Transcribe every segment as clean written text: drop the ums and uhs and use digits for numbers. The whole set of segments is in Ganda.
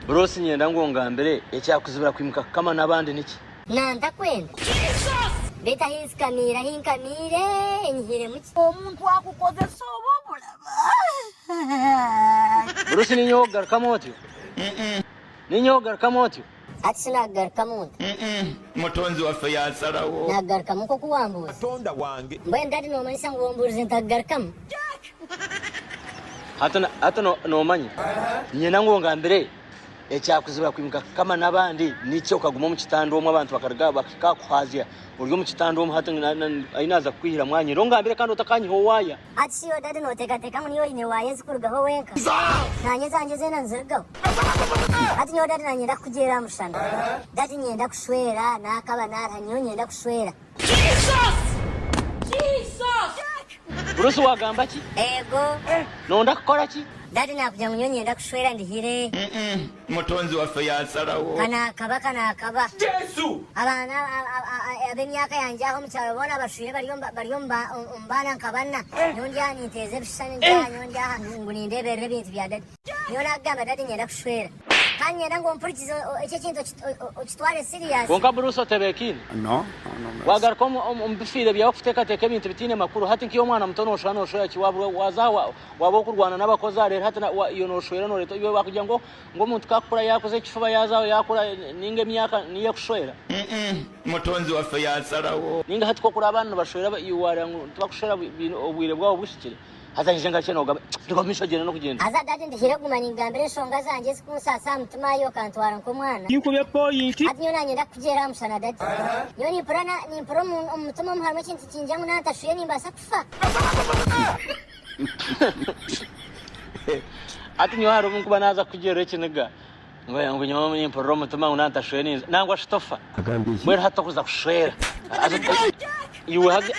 Bruce nyenda ngonga mbere ekyakuzibira kwimuka kama nabandi niki nanda kwenda beta hiskamira hinkamire enyire muki omuntu akukoze sobobulaba Bruce ninyoga kamotyo ninyoga kamotyo ati sinagaruka muntu mutonzi waffe yasalawo nagaruka muko kuwambuza Katonda wange mbwe ndadi nomanyisa ngu wombulize ntagarukamu hata nomanyi nyina ngonga mbere ekyakuzibira kwimuka kama nabandi nicyo kaguma mu kitando omwe abantu bakaraga bakikakuhazya uri mu kitando omwe hata ayinaza kwihira mwanye ronga mbere kandi utakanyiho waya ati siyo dadi notekateka muniyo ine wayezi kurugaho wenka nanye zanje zena nzirgaho ati niyo dadi nanyenda kugera mushana dadi nyenda kushwera nakaba nara niyo nyenda kushwera Bruce wagamba ki ego nonda kukora ki dadi nakuja munyo nyenda kushwera ndihire mutonzi waffe yasalawo kana akaba Yesu abana ab'emyaka yanje aho mukyalo bona bashwire bariyo mbana nkabana niyo ndya ninteze ebishishani niyo ndya ngu nindeberera ebintu bya dadi niyo nagamba dadi nyenda kushwera kandi nyenda ngu ompurikize ekyo ekintu okitware serious konka Bruce otebekine No. wagaruka ombifire byawe kutekateka ebintu bitine makuru hati nkiyo mwana muto noshoya kiwabura wazawa waba okurwana n'abakozi arera hati iyo noshwera noreto iwe bakugira ngo umuntu kakura yakoze ekifuba yazaho yakura ninga emyaka niyo kushwera mutonzi waffe yasalawo ninga hati kokura abantu bashwera iwara ngo tubakushwera obwire bwabo bushikire hata njenga cyenoga ndikomisho gene no kugenda aza dadi ndihire gumanya ingambire eshonga zanje zikunsasa mutima yo kantwara nk'omwana Yinkubye point. ati niyo nanyenda kugera mushana dadi niyo nimpura omutima omu harimu ekintu kingira ngu nantashuye nimbasa kufa ati nyo haro munkuba naza kugera ekiniga ngo nyoma nimporo mutuma ngo nantashuye ninza nangwa shitofa Agambye iki? mwera hata kuza kushwera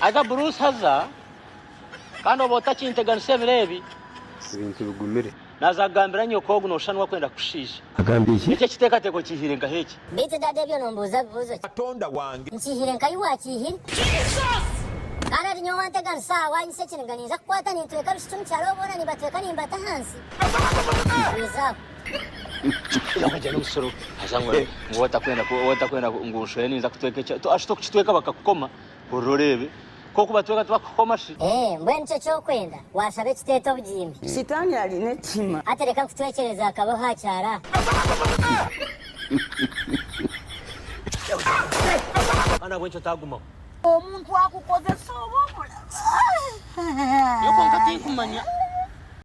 aza Bruce haza kandi obota kinteganise birebi Ibintu bigumire. nazagambira nyoko noshanwa kwenda kushisha Agambye iki? nicyo kitekateko kihire nka heki bitu dadi ebyo nombuuza bibuuzo ki Katonda wange nkihire nkayi wakihire kandi ati nyo wanteganisa wanyise kiniga ninza kukwata nintweka bishiki mukyalo obona nibatweka nimbata hansi wizaho Yaje n'umusoro azangwa ngo watakwenda ngo ushwe ninza kutweka ashito kukitweka bakakukoma urorebe ko kubatweka twakukoma shi mbwe nicyo kyokwenda washaba ekiteeta obugimbi sitani alina ekima ate leka nkutwekereza akabaho hakyara ana gwencho tagumaho omuntu akukoze sobobulaba yokonka tinkumanya